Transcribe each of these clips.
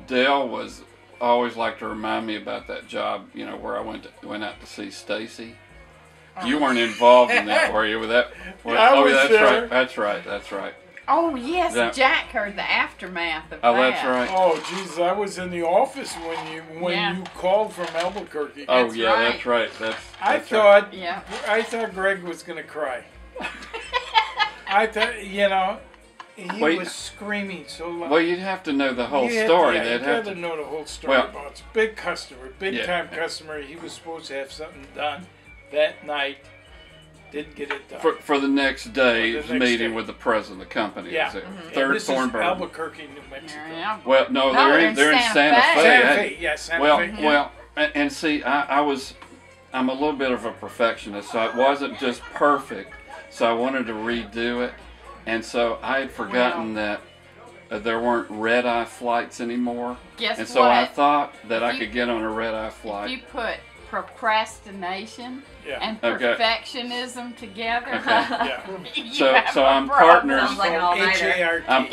Dale was always liked to remind me about that job, you know, where I went out to see Stacy. You weren't involved in that, were you? With that? That's there. right. That's right. That's right. Oh yes, Jack heard the aftermath of that. Oh, that's right. Oh, Jesus, I was in the office when you called from Albuquerque. Oh, That's yeah, right. that's right. I thought Greg was gonna cry. I thought, you know, he was screaming so loud. Well, you'd have to know the whole story. Yeah, you'd have to know the whole story about it. Big customer, big-time customer. He was supposed to have something done that night. Didn't get it done. For the next day's meeting with the president of the company. Yeah. Third Thornburn. Albuquerque, New Mexico. Yeah. Well, no, they're in Santa Fe. Santa Fe, yeah, Santa Fe. Well, and see, I'm a little bit of a perfectionist, so it wasn't just perfect. So I wanted to redo it, and so I had forgotten that there weren't red-eye flights anymore. Guess and so what? I thought that I could get on a red-eye flight. If you put procrastination and Okay. perfectionism together, Okay. you So have a I'm problem. partners. Like an all-nighter. H-A-R-T. I'm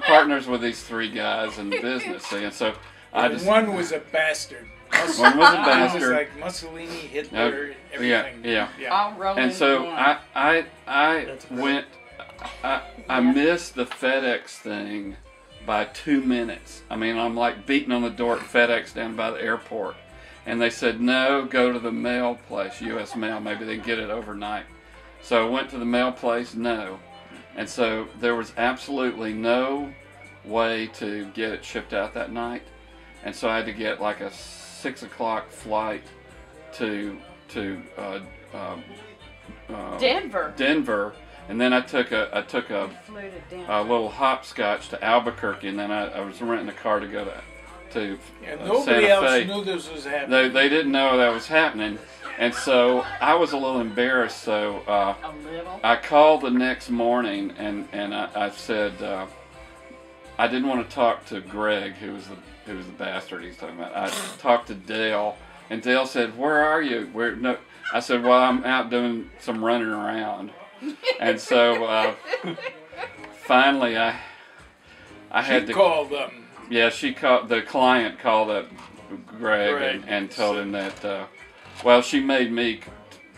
partners with these three guys in business. See, and so one was a bastard. One was a It bastard. was like Mussolini, Hitler, everything. Yeah. All rolled And into so one. I missed the FedEx thing by 2 minutes. I mean, I'm like beating on the door at FedEx down by the airport. And they said, no, go to the mail place, U.S. Mail. Maybe they get it overnight. So I went to the mail place, no. And so there was absolutely no way to get it shipped out that night. And so I had to get like a 6 o'clock flight to Denver. And then I took a little hopscotch to Albuquerque, and then I was renting a car to go to nobody Santa else Fe. knew this was happening. They didn't know that was happening, and so I was a little embarrassed. So I called the next morning, and I said I didn't want to talk to Greg, who was the bastard he's talking about. I talked to Dale, and Dale said, "Where are you?" No. I said, "Well, I'm out doing some running around." And so finally, I had to call them. Yeah, she called. The client called up Greg and told him that. Well, she made me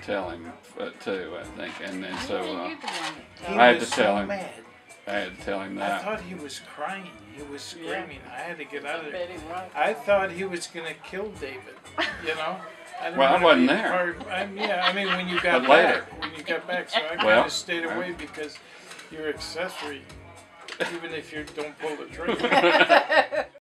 tell him too, I think, and then so I had to tell him. Mad. I had to tell him that. I thought he was crying. He was screaming. I had to get out of there. I thought he was gonna kill David. You know. I wasn't there. I mean, when you got back, so I kind of stayed away because you're accessory, even if you don't pull the trigger.